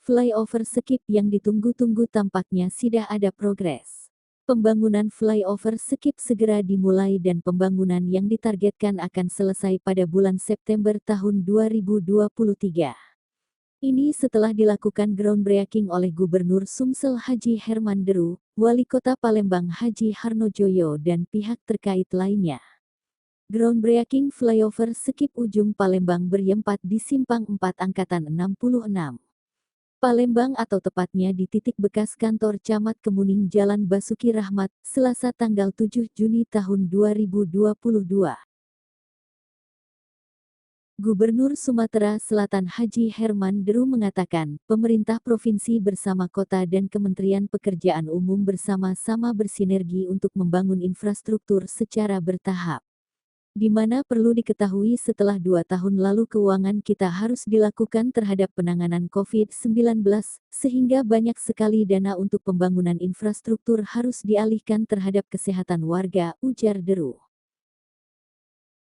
Flyover Sekip yang ditunggu-tunggu tampaknya sudah ada progres. Pembangunan flyover Sekip segera dimulai dan pembangunan yang ditargetkan akan selesai pada bulan September tahun 2023. Ini setelah dilakukan groundbreaking oleh Gubernur Sumsel Haji Herman Deru, Wali Kota Palembang Haji Harnojoyo dan pihak terkait lainnya. Groundbreaking flyover Sekip Ujung Palembang bertempat di Simpang 4 Angkatan 66. Palembang atau tepatnya di titik bekas kantor Camat Kemuning Jalan Basuki Rahmat, Selasa tanggal 7 Juni tahun 2022. Gubernur Sumatera Selatan Haji Herman Deru mengatakan, pemerintah provinsi bersama kota dan Kementerian Pekerjaan Umum bersama-sama bersinergi untuk membangun infrastruktur secara bertahap. Di mana perlu diketahui setelah 2 tahun lalu keuangan kita harus dilakukan terhadap penanganan COVID-19, sehingga banyak sekali dana untuk pembangunan infrastruktur harus dialihkan terhadap kesehatan warga, ujar Deru.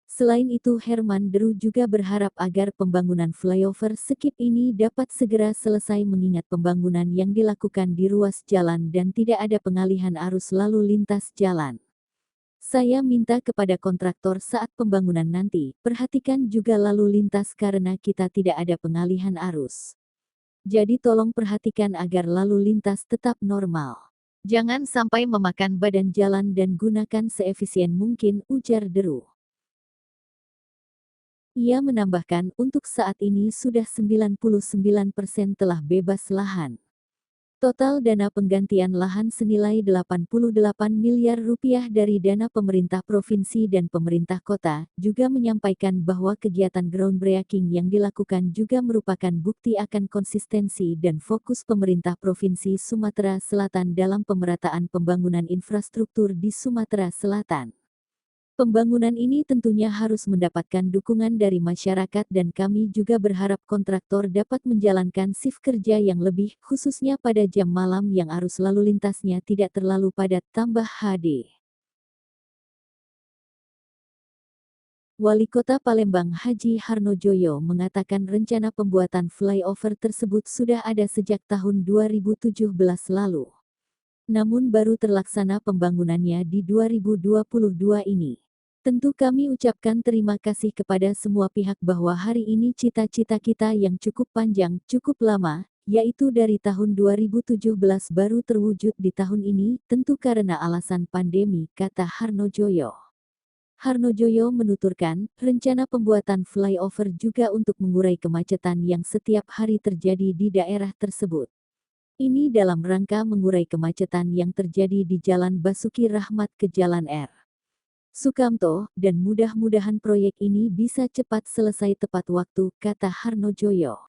Selain itu Herman Deru juga berharap agar pembangunan flyover Sekip ini dapat segera selesai mengingat pembangunan yang dilakukan di ruas jalan dan tidak ada pengalihan arus lalu lintas jalan. Saya minta kepada kontraktor saat pembangunan nanti, perhatikan juga lalu lintas karena kita tidak ada pengalihan arus. Jadi tolong perhatikan agar lalu lintas tetap normal. Jangan sampai memakan badan jalan dan gunakan seefisien mungkin, ujar Deru. Ia menambahkan, untuk saat ini sudah 99% telah bebas lahan. Total dana penggantian lahan senilai 88 miliar rupiah dari dana pemerintah provinsi dan pemerintah kota, juga menyampaikan bahwa kegiatan groundbreaking yang dilakukan juga merupakan bukti akan konsistensi dan fokus pemerintah Provinsi Sumatera Selatan dalam pemerataan pembangunan infrastruktur di Sumatera Selatan. Pembangunan ini tentunya harus mendapatkan dukungan dari masyarakat dan kami juga berharap kontraktor dapat menjalankan shift kerja yang lebih, khususnya pada jam malam yang arus lalu lintasnya tidak terlalu padat, tambah HD. Wali Kota Palembang Haji Harnojoyo mengatakan rencana pembuatan flyover tersebut sudah ada sejak tahun 2017 lalu. Namun baru terlaksana pembangunannya di 2022 ini. Tentu kami ucapkan terima kasih kepada semua pihak bahwa hari ini cita-cita kita yang cukup panjang, cukup lama, yaitu dari tahun 2017 baru terwujud di tahun ini, tentu karena alasan pandemi, kata Harnojoyo. Harnojoyo menuturkan, rencana pembuatan flyover juga untuk mengurai kemacetan yang setiap hari terjadi di daerah tersebut. Ini dalam rangka mengurai kemacetan yang terjadi di Jalan Basuki Rahmat ke Jalan R. Sukamto, dan mudah-mudahan proyek ini bisa cepat selesai tepat waktu, kata Harnojoyo.